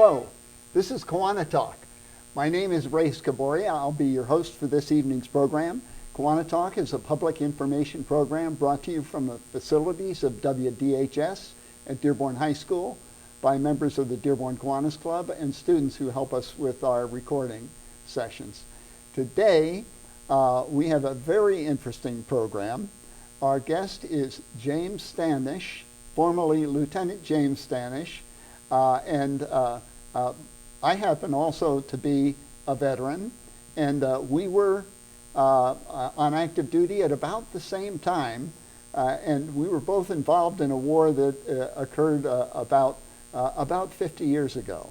Hello, this is KiwaniTalk. My name is Ray Scaboria. I'll be your host for this evening's program. KiwaniTalk is a public information program brought to you from the facilities of WDHS at Dearborn High School by members of the Dearborn Kiwanis Club and students who help us with our recording sessions. Today, we have a very interesting program. Our guest is James Stanish, formerly Lieutenant James Stanish, and I happen also to be a veteran, and we were on active duty at about the same time, and we were both involved in a war that occurred about 50 years ago.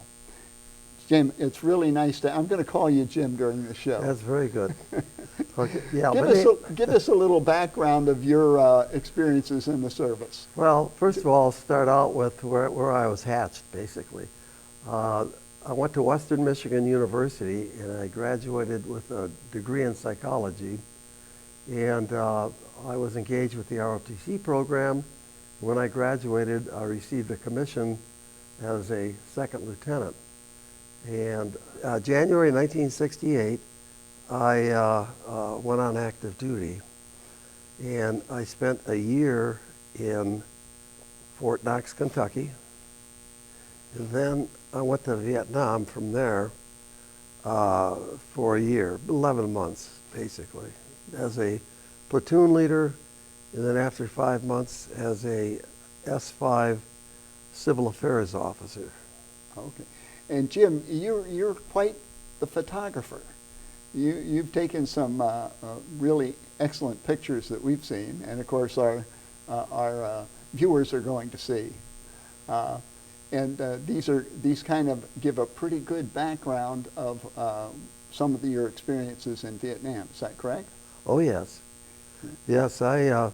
Jim, it's really nice to, I'm going to call you Jim during the show. That's very good. Okay. Yeah, give us a little background of your experiences in the service. Well, first of all, I'll start out with where I was hatched, basically. I went to Western Michigan University, and I graduated with a degree in psychology. And I was engaged with the ROTC program. When I graduated, I received a commission as a second lieutenant. And January 1968, I went on active duty, and I spent a year in Fort Knox, Kentucky, and then I went to Vietnam from there for a year, 11 months basically, as a platoon leader, and then after 5 months as a S5 civil affairs officer. Okay. And Jim, you're quite the photographer. You've taken some really excellent pictures that we've seen, and of course our viewers are going to see. And these kind of give a pretty good background of some of your experiences in Vietnam. Is that correct? Oh yes, yes. I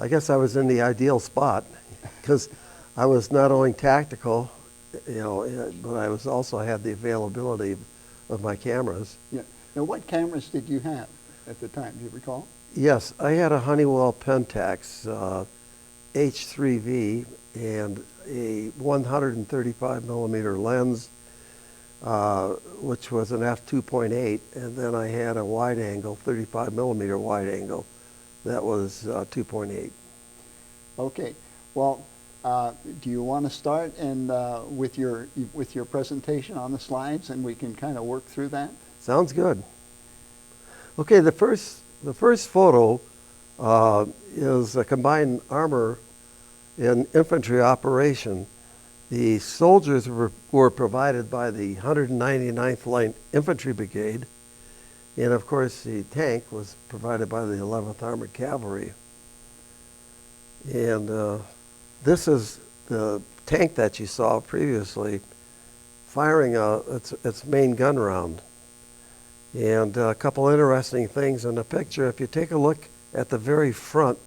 guess I was in the ideal spot because I was not only tactical, but I was also had the availability of my cameras. Yeah. Now, what cameras did you have at the time? Do you recall? Yes, I had a Honeywell Pentax H3V and a 135 millimeter lens, which was an f2.8, and then I had a wide angle, 35 millimeter wide angle, that was 2.8. Okay. Well, do you want to start with your presentation on the slides, and we can kind of work through that? Sounds good. Okay, the first photo is a combined armor and infantry operation. The soldiers were provided by the 199th Line Infantry Brigade, and of course the tank was provided by the 11th Armored Cavalry. And this is the tank that you saw previously firing its main gun round. And a couple interesting things in the picture. If you take a look at the very front,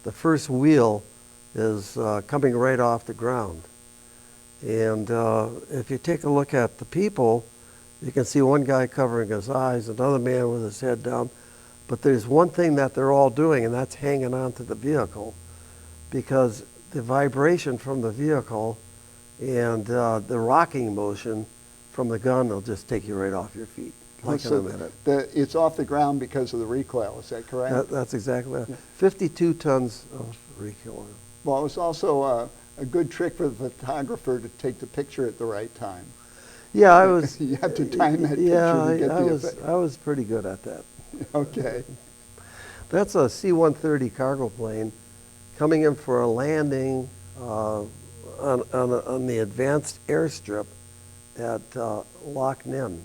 the first wheel is coming right off the ground. And if you take a look at the people, you can see one guy covering his eyes, another man with his head down. But there's one thing that they're all doing, and that's hanging on to the vehicle, because the vibration from the vehicle and the rocking motion from the gun will just take you right off your feet. Like in a minute. It's off the ground because of the recoil, is that correct? That's exactly it. 52 tons of recoil. Well, it was also a good trick for the photographer to take the picture at the right time. Yeah, I was. You have to time that picture to get the effect. I was pretty good at that. Okay. That's a C-130 cargo plane coming in for a landing on the advanced airstrip at Loch Ninh,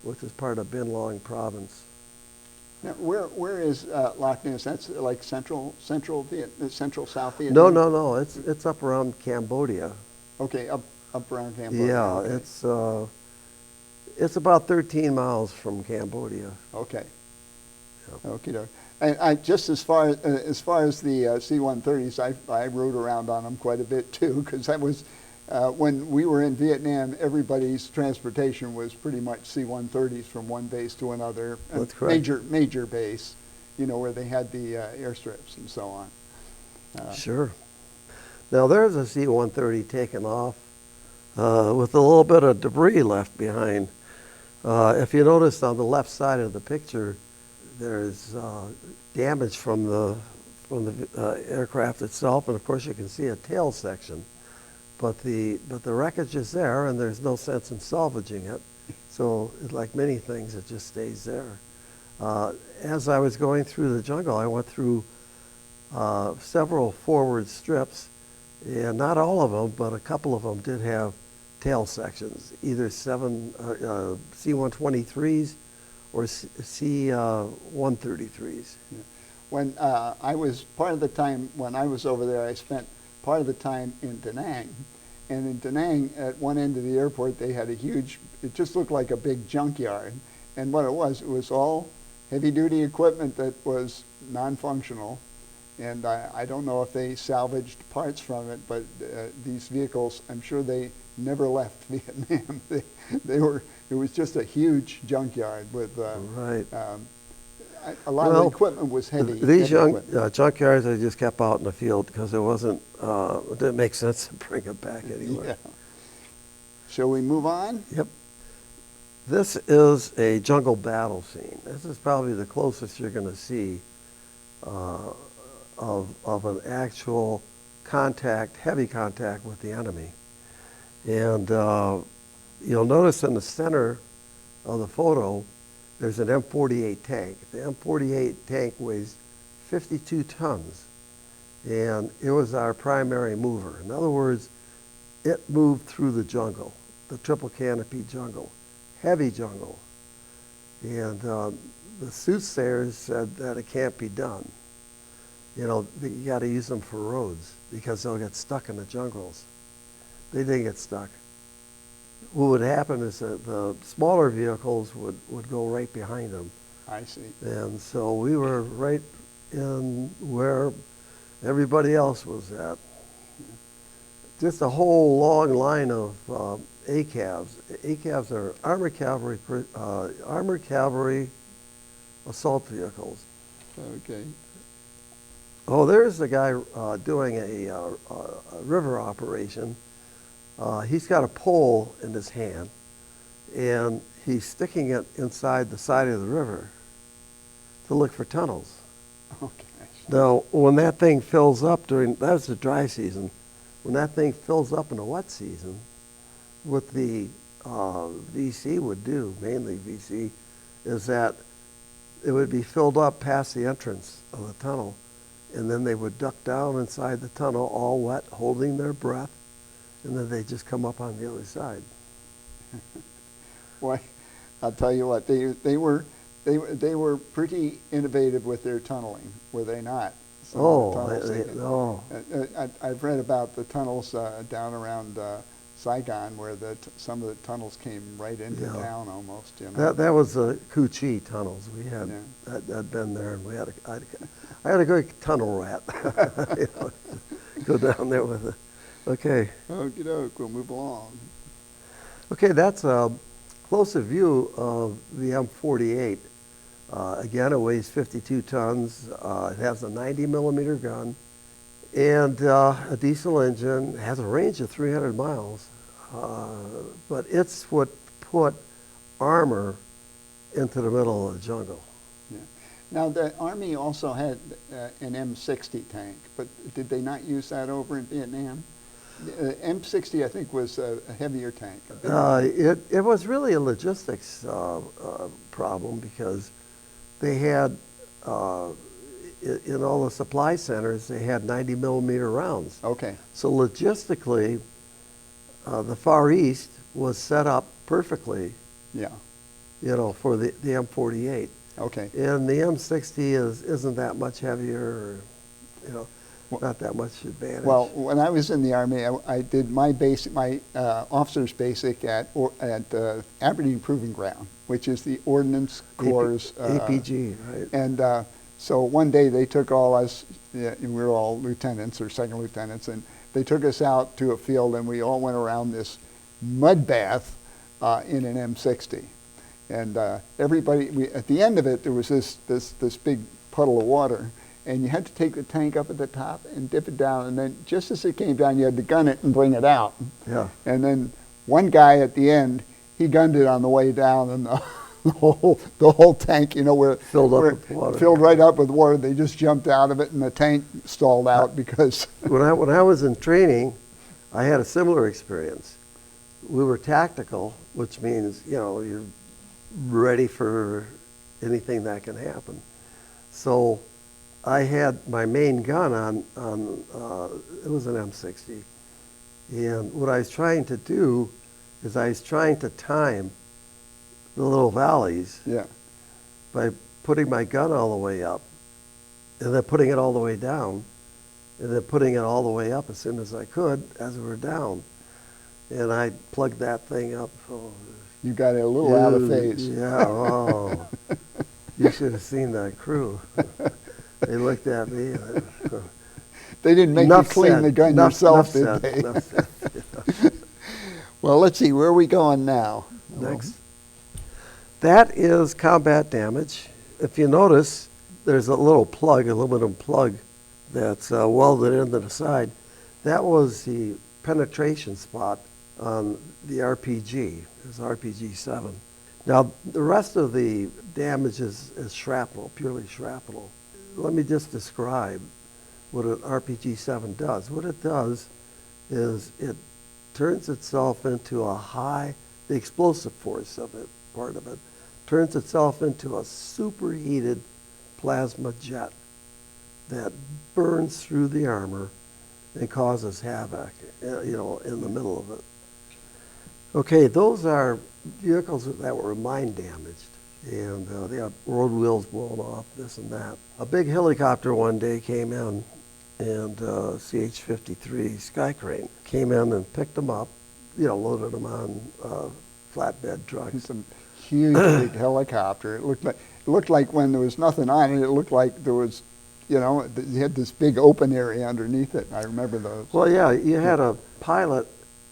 which is part of Bin Long province. Now, where is Loch Ninh? That's like central South Vietnam? No. It's up around Cambodia. Okay, up around Cambodia. Yeah, okay. It's about 13 miles from Cambodia. Okay. Yep. Okay. And just as far as the C-130s, I rode around on them quite a bit too, because that was when we were in Vietnam. Everybody's transportation was pretty much C-130s from one base to another. That's correct. Major base, where they had the airstrips and so on. Sure. Now there's a C-130 taking off with a little bit of debris left behind. If you notice on the left side of the picture, there's damage from the aircraft itself, and of course you can see a tail section. But the wreckage is there, and there's no sense in salvaging it. So, like many things, it just stays there. As I was going through the jungle, I went through several forward strips, and not all of them, but a couple of them did have tail sections, either C-123s or C-133s. Yeah. When I was, part of the time when I was over there, I spent part of the time in Da Nang. And in Da Nang, at one end of the airport, they had a huge, it just looked like a big junkyard. And what it was all heavy-duty equipment that was non-functional. And I don't know if they salvaged parts from it, but these vehicles, I'm sure they never left Vietnam. It was just a huge junkyard with Right. A lot of the equipment was heavy. These heavy junkyards, I just kept out in the field because it didn't make sense to bring it back anywhere. Yeah. Shall we move on? Yep. This is a jungle battle scene. This is probably the closest you're going to see of an actual contact, heavy contact with the enemy. And you'll notice in the center of the photo, there's an M48 tank. The M48 tank weighs 52 tons, and it was our primary mover. In other words, it moved through the jungle, the triple canopy jungle, heavy jungle. And the soothsayers said that it can't be done. You know, you got to use them for roads because they'll get stuck in the jungles. They didn't get stuck. What would happen is that the smaller vehicles would go right behind them. I see. And so we were right in where everybody else was at. Just a whole long line of ACAVs. ACAVs are armored cavalry assault vehicles. Okay. Oh, there's the guy doing a river operation. He's got a pole in his hand, and he's sticking it inside the side of the river to look for tunnels. Okay. Now, when that thing fills up that's the dry season, when that thing fills up in the wet season, what the VC would do, mainly VC, is that it would be filled up past the entrance of the tunnel, and then they would duck down inside the tunnel all wet, holding their breath, and then they just come up on the other side. Well, I'll tell you what, they were pretty innovative with their tunneling, were they not? I've read about the tunnels down around Saigon where some of the tunnels came right into town almost. You know? That was the Cu Chi tunnels. We had I'd been there, and I had a good tunnel rat. Go down there with it. Okay. Okie doke, we'll move along. Okay, that's a closer view of the M48. Again, it weighs 52 tons. It has a 90 millimeter gun and a diesel engine. It has a range of 300 miles. But it's what put armor into the middle of the jungle. Yeah. Now, the Army also had an M60 tank, but did they not use that over in Vietnam? M60, I think, was a heavier tank. It was really a logistics problem because they had, in all the supply centers, they had 90 millimeter rounds. Okay. So logistically, the Far East was set up perfectly, for the M48. Okay. And the M60 isn't that much heavier, or, not that much advantage. Well, when I was in the Army, I did my officer's basic at Aberdeen Proving Ground, which is the Ordnance Corps' APG, right? And so one day they took all us, we were all lieutenants or second lieutenants, and they took us out to a field, and we all went around this mud bath in an M60. And everybody, at the end of it, there was this big puddle of water. And you had to take the tank up at the top and dip it down, and then just as it came down, you had to gun it and bring it out. Yeah. And then one guy at the end, he gunned it on the way down, and the whole tank, where Filled up where with water. filled right up with water. They just jumped out of it, and the tank stalled out because. When I was in training, I had a similar experience. We were tactical, which means, you're ready for anything that can happen. So I had my main gun on it was an M60. And what I was trying to do is I was trying to time the little valleys Yeah. by putting my gun all the way up and then putting it all the way down and then putting it all the way up as soon as I could as we were down. And I plugged that thing up. Oh, You got it a little out of phase. Yeah, oh. You should have seen that crew. They looked at me. And, They didn't make you clean the gun yourself, did they? Enough said. Well, let's see, where are we going now? Next. That is combat damage. If you notice, there's a little plug, aluminum plug, that's welded into the side. That was the penetration spot on the RPG. It was RPG-7. Now, the rest of the damage is shrapnel, purely shrapnel. Let me just describe what an RPG-7 does. What it does is it turns itself into the explosive force of it, part of it, turns itself into a superheated plasma jet that burns through the armor and causes havoc, in the middle of it. Okay, those are vehicles that were mine damaged, and they had road wheels blown off, this and that. A big helicopter one day came in, and CH-53 Sky Crane came in and picked them up, loaded them on flatbed trucks. It's a huge big helicopter. It looked like when there was nothing on it, it looked like there was, you had this big open area underneath it. I remember those. Well, yeah, you had a pilot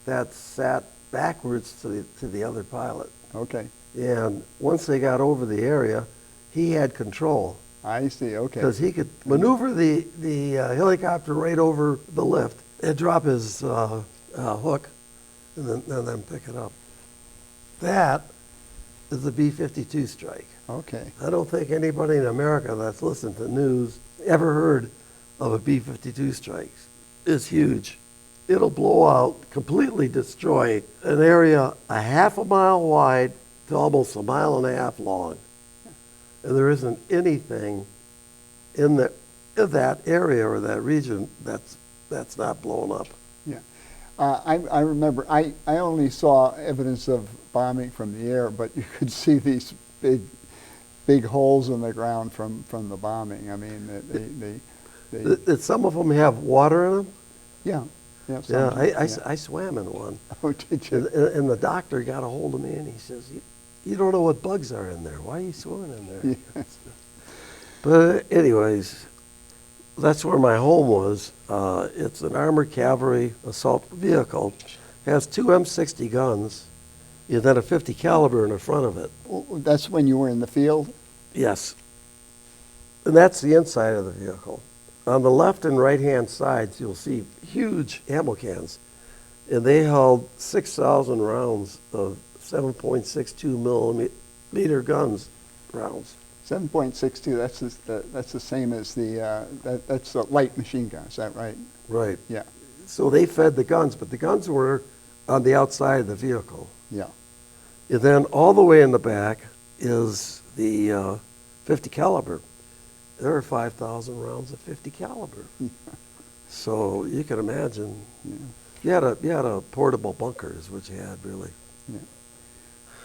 that sat backwards to the other pilot. Okay. And once they got over the area, he had control. I see, okay. Because he could maneuver the helicopter right over the lift and drop his hook and then pick it up. That is the B-52 strike. Okay. I don't think anybody in America that's listened to news ever heard of a B-52 strike. It's huge. It'll blow out, completely destroy an area a half a mile wide to almost a mile and a half long. And there isn't anything in that area or that region that's not blown up. Yeah. I remember, I only saw evidence of bombing from the air, but you could see these big holes in the ground from the bombing. I mean, Did some of them have water in them? Yeah. Yeah, I swam in one. Oh, did you? And the doctor got a hold of me and he says, you don't know what bugs are in there. Why are you swimming in there? Yeah. But anyways, that's where my home was. It's an armored cavalry assault vehicle. It has two M60 guns and then a 50 caliber in the front of it. That's when you were in the field? Yes. And that's the inside of the vehicle. On the left and right-hand sides, you'll see huge ammo cans. And they held 6,000 rounds of 7.62 millimeter guns rounds. 7.62, that's the same as that's a light machine gun, is that right? Right. Yeah. So they fed the guns, but the guns were on the outside of the vehicle. Yeah. And then all the way in the back is the 50 caliber. There are 5,000 rounds of 50 caliber. So you can imagine, you had a portable bunker is what you had, really. Yeah.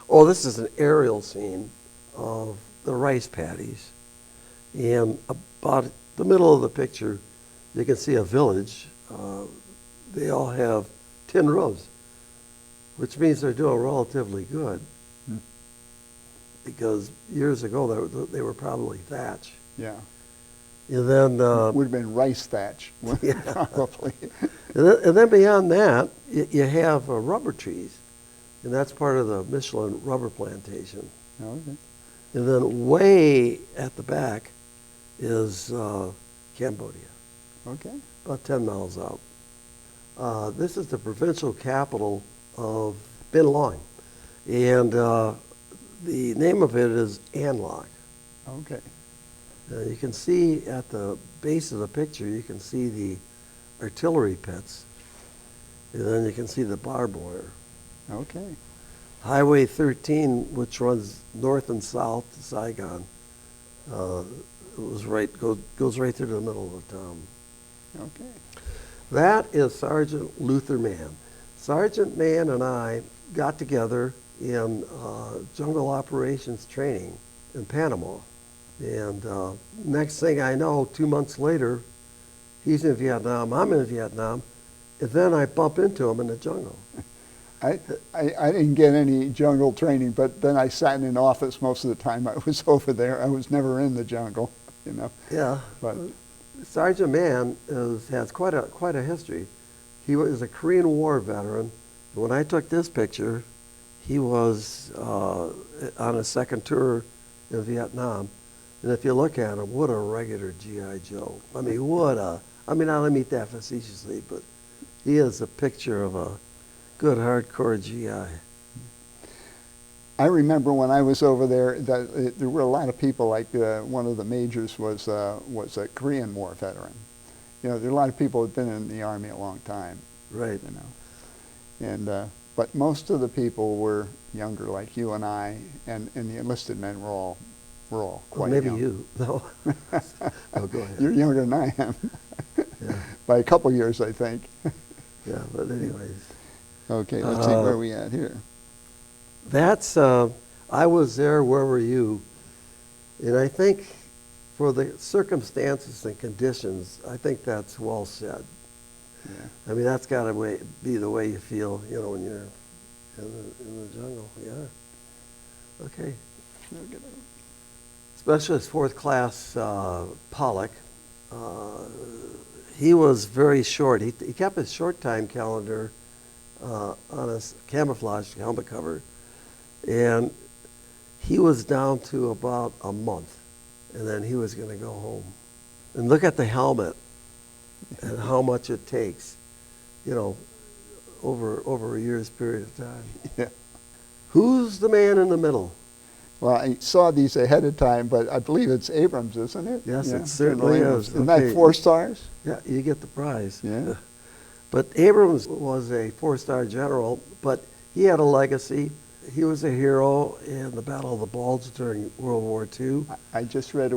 Oh, this is an aerial scene of the rice paddies. And about the middle of the picture, you can see a village. They all have tin roofs, which means they're doing relatively good. Because years ago, they were probably thatch. Yeah. And then Would have been rice thatch, probably. and then beyond that, you have rubber trees, and that's part of the Michelin rubber plantation. Okay. And then way at the back is Cambodia, Okay. about 10 miles out. This is the provincial capital of been long. And the name of it is Anlock. Okay. You can see at the base of the picture, you can see the artillery pits, and then you can see the barbed wire. Okay. Highway 13, which runs north and south to Saigon, goes right through the middle of the town. Okay. That is Sergeant Luther Mann. Sergeant Mann and I got together in jungle operations training in Panama. And next thing I know, 2 months later, he's in Vietnam, I'm in Vietnam, and then I bump into him in the jungle. I didn't get any jungle training, but then I sat in an office most of the time I was over there. I was never in the jungle, you know. Yeah. But Sergeant Mann has quite a history. He was a Korean War veteran. When I took this picture, he was on a second tour in Vietnam. And if you look at him, what a regular G.I. Joe. I mean, I don't mean that facetiously, but he is a picture of a good hardcore GI. I remember when I was over there that there were a lot of people, like one of the majors was a Korean War veteran. You know, there are a lot of people who have been in the Army a long time. Right. You know, and but most of the people were younger, like you and I, and the enlisted men were all quite maybe young. you. No. Oh, go ahead. You're younger than I am. Yeah. By a couple years, I think. Yeah, but anyways. Okay, let's see where we at here. That's, I was there, where were you? And I think for the circumstances and conditions, I think that's well said. Yeah. I mean, that's got to be the way you feel, you know, when you're in the jungle. Yeah. Okay. Specialist fourth class Pollock. He was very short. He kept his short time calendar on his camouflage helmet cover, and he was down to about a month, and then he was going to go home. And look at the helmet and how much it takes, you know, over a year's period of time. Yeah. Who's the man in the middle? Well, I saw these ahead of time, but I believe it's Abrams, isn't it? Yes, Yeah. it certainly is. Isn't Okay. that 4 stars? Yeah, you get the prize. Yeah. But Abrams was a 4-star general, but he had a legacy. He was a hero in the Battle of the Bulge during World War II. I just read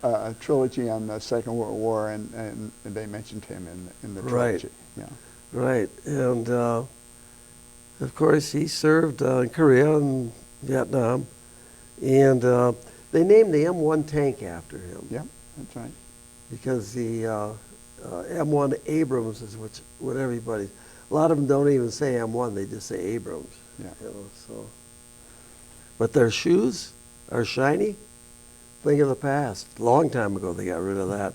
a trilogy on the Second World War, and they mentioned him in the trilogy. Yeah. Right, and of course he served in Korea and Vietnam, and they named the M1 tank after him. Yeah, that's right. Because the M1 Abrams is what everybody, a lot of them don't even say M1, they just say Abrams. Yeah. You know, so. But their shoes are shiny. Thing of the past. Long time ago they got rid of that.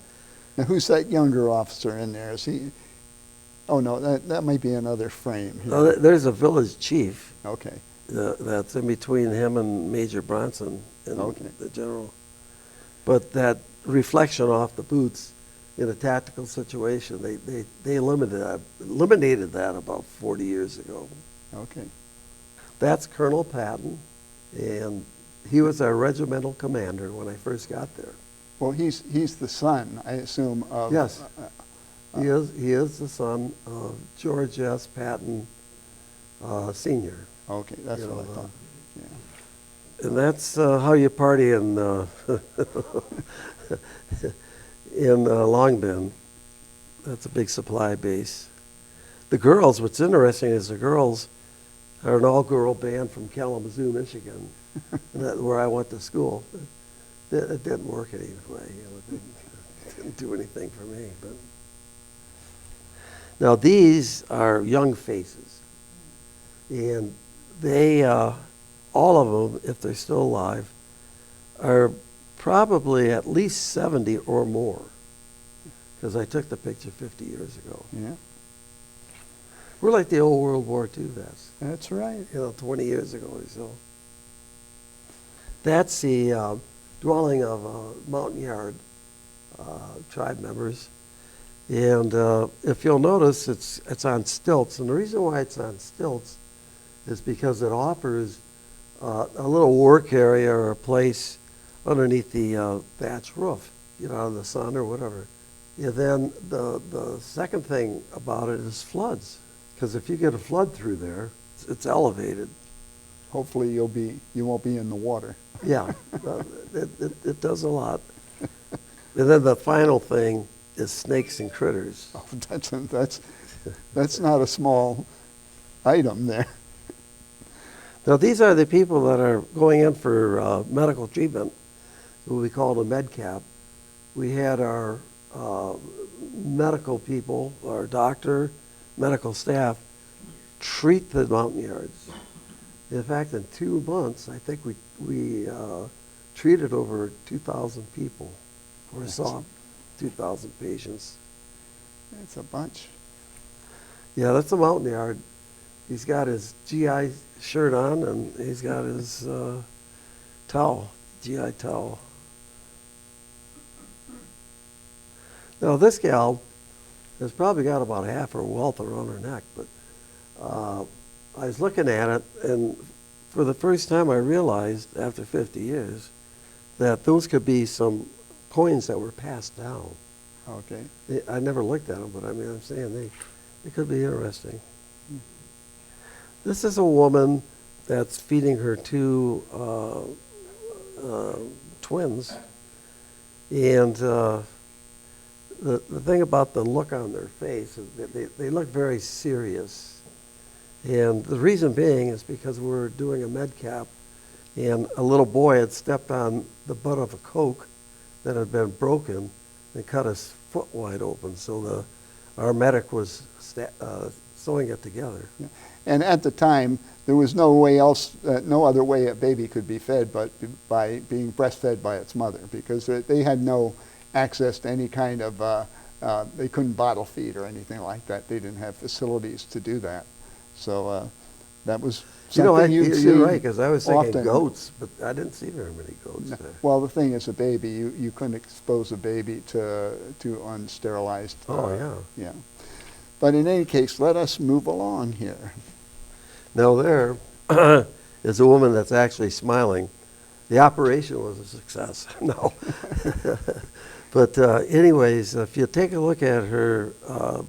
Now, who's that younger officer in there? Is he? Oh no, that might be another frame here. Oh, there's a village chief. Okay. That's in between him and Major Bronson and Okay. the general. But that reflection off the boots in a tactical situation, they eliminated that about 40 years ago. Okay. That's Colonel Patton, and he was our regimental commander when I first got there. Well, he's the son, I assume, of. Yes. He is the son of George S. Patton Sr. Okay, that's You what know, I thought. Yeah. And that's how you party in in Long Binh. That's a big supply base. The girls, what's interesting is the girls are an all-girl band from Kalamazoo, Michigan, and that's where I went to school. It didn't work anyway. You know, it didn't do anything for me. But now these are young faces, and they, all of them, if they're still alive, are probably at least 70 or more, because I took the picture 50 years ago. Yeah. We're like the old World War II vets. That's right. You know, 20 years ago or so. That's the dwelling of Mountain Yard tribe members. And if you'll notice, it's on stilts. And the reason why it's on stilts is because it offers a little work area or a place underneath the thatch roof, you know, out in the sun or whatever. Yeah, then the second thing about it is floods, because if you get a flood through there, it's elevated. Hopefully you won't be in the water. Yeah, it does a lot. And then the final thing is snakes and critters. Oh, that's not a small item there. Now, these are the people that are going in for medical treatment, what we call a med cap. We had our medical people, our doctor, medical staff, treat the mountain yards. In fact, in 2 months, I think we treated over 2,000 people, or saw 2,000 patients. That's a bunch. Yeah, that's a mountain yard. He's got his GI shirt on, and he's got his towel, GI towel. Now, this gal has probably got about half her wealth around her neck, but I was looking at it, and for the first time I realized, after 50 years, that those could be some coins that were passed down. Okay. I never looked at them, but I mean, I'm saying they could be interesting. This is a woman that's feeding her 2 twins, and the thing about the look on their face is that they look very serious. And the reason being is because we're doing a med cap, and a little boy had stepped on the butt of a Coke that had been broken and cut his foot wide open. So our medic was sewing it together. Yeah. And at the time, there was no other way a baby could be fed but by being breastfed by its mother, because they had no access to any kind of, they couldn't bottle feed or anything like that. They didn't have facilities to do that. So that was something you'd see. You're right, because I was thinking often. Goats, but I didn't see very many goats there. Well, the thing is, a baby, you couldn't expose a baby to unsterilized. Yeah. But in any case, let us move along here. Now there is a woman that's actually smiling. The operation was a success. No. But anyways, if you take a look at her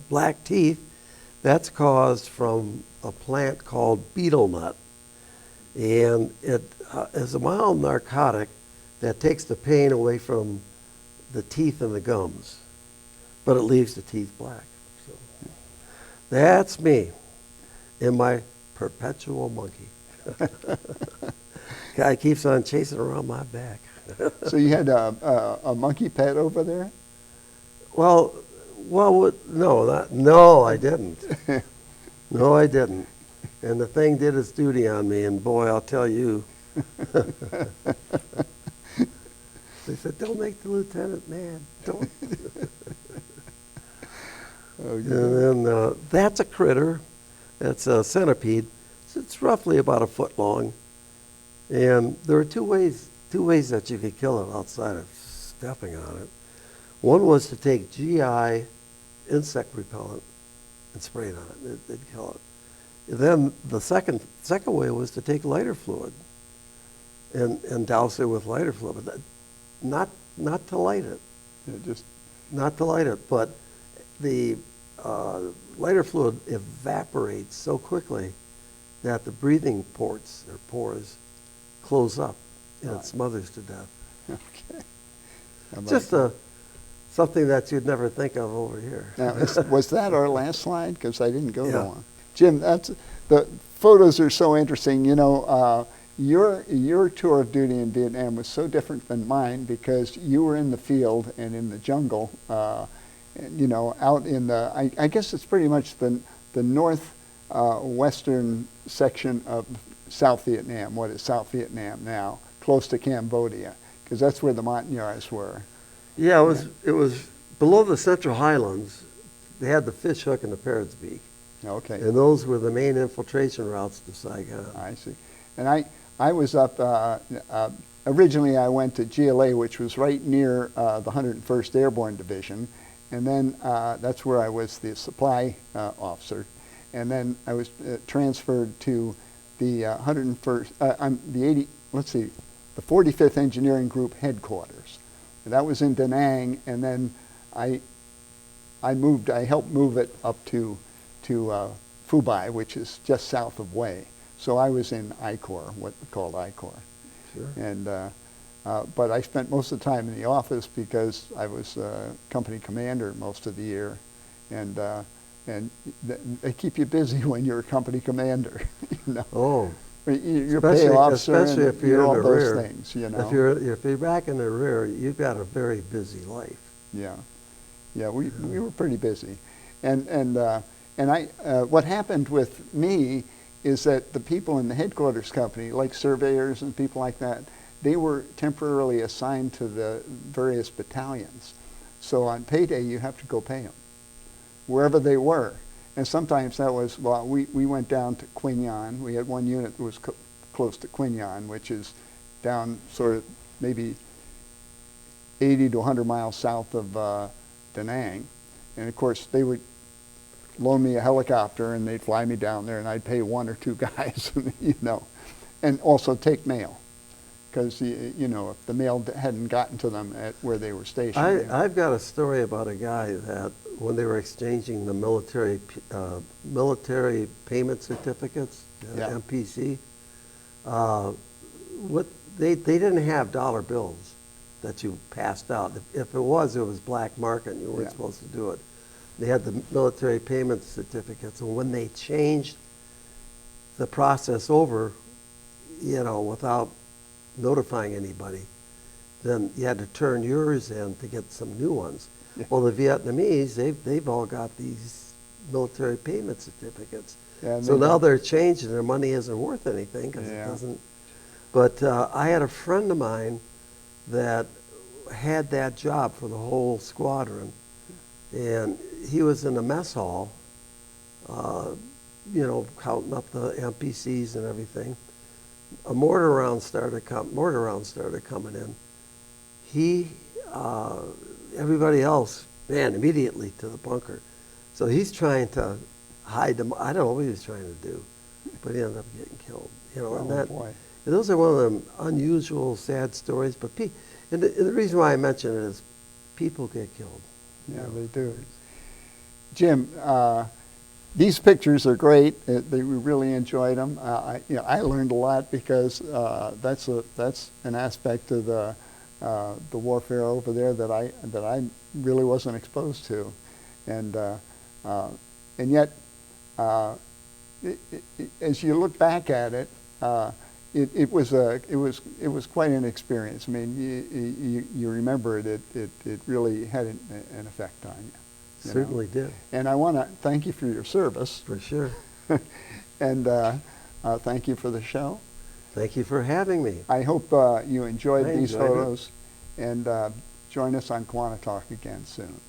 black teeth, that's caused from a plant called betel nut. And it is a mild narcotic that takes the pain away from the teeth and the gums, but it leaves the teeth black. So that's me in my perpetual monkey. Guy keeps on chasing around my back. So you had a monkey pet over there? Well, no, I didn't. No, I didn't. And the thing did its duty on me, and boy, I'll tell you. They said, "Don't make the lieutenant mad. Don't." Oh, yeah. And then that's a critter. That's a centipede. It's roughly about 1 foot long. And there are two ways that you could kill it outside of stepping on it. One was to take GI insect repellent and spray it on it. It'd kill it. And then the second way was to take lighter fluid and douse it with lighter fluid. But not to light it. Yeah, not to light it, but the lighter fluid evaporates so quickly that the breathing ports or pores close up, and it smothers to death. Okay. Just something that you'd never think of over here. Now, was that our last slide? Because I didn't go Yeah. to one. Jim, the photos are so interesting. You know, your tour of duty in Vietnam was so different than mine because you were in the field and in the jungle. You know, out in the, I guess it's pretty much the western section of South Vietnam, what is South Vietnam now, close to Cambodia, because that's where the Montagnards were. Yeah, it was below the Central Highlands. They had the fish hook and the parrot's beak. Okay. And those were the main infiltration routes to Saigon. I see. And I was up, originally I went to GLA, which was right near the 101st Airborne Division. And then that's where I was the supply officer. And then I was transferred to the 101st, I'm the 80, let's see, the 45th Engineering Group headquarters. And that was in Da Nang, and then I helped move it up to Phu, which is just south of Hue. So I was in I-Corps, what we called I-Corps. Sure. And, but I spent most of the time in the office because I was company commander most of the year. And they keep you busy when you're a company commander, you know. Oh. You're a pay officer, especially and if you're all in the those rear. things, you know. If you're back in the rear, you've got a very busy life. Yeah, yeah, we were pretty busy, and what happened with me is that the people in the headquarters company, like surveyors and people like that, they were temporarily assigned to the various battalions. So on payday, you have to go pay them wherever they were. And sometimes that was, well, we went down to Quy Nhon. We had one unit that was close to Quy Nhon, which is down sort of maybe 80 to 100 miles south of Da Nang. And of course, they would loan me a helicopter and they'd fly me down there and I'd pay one or two guys, you know, and also take mail. Because, you know, if the mail hadn't gotten to them at where they were stationed. I've got a story about a guy that when they were exchanging the military payment certificates, Yeah. MPC, they didn't have dollar bills that you passed out. If it was black market and you weren't supposed to do it. They had the military payment certificates, and when they changed the process over, you know, without notifying anybody, then you had to turn yours in to get some new ones. Yeah. Well, the Vietnamese, they've all got these military payment certificates. Yeah, So now they're changing. Their money isn't worth anything because it doesn't. But I had a friend of mine that had that job for the whole squadron, and he was in the mess hall, you know, counting up the MPCs and everything. A mortar round started coming in. Everybody else ran immediately to the bunker. So he's trying to hide them. I don't know what he was trying to do, but he ended up getting killed. You know, and Boy. those are one of them unusual, sad stories. But and the reason why I mention it is people get killed. Yeah, they do. Jim, these pictures are great. We really enjoyed them. I learned a lot because that's an aspect of the warfare over there that I really wasn't exposed to, and yet as you look back at it, it was quite an experience. I mean, you remember it. It really had an effect on you. Certainly did. And I want to thank you for your service. For sure. And thank you for the show. Thank you for having me. I hope you enjoyed these photos. And join us on KiwaniTalk again soon.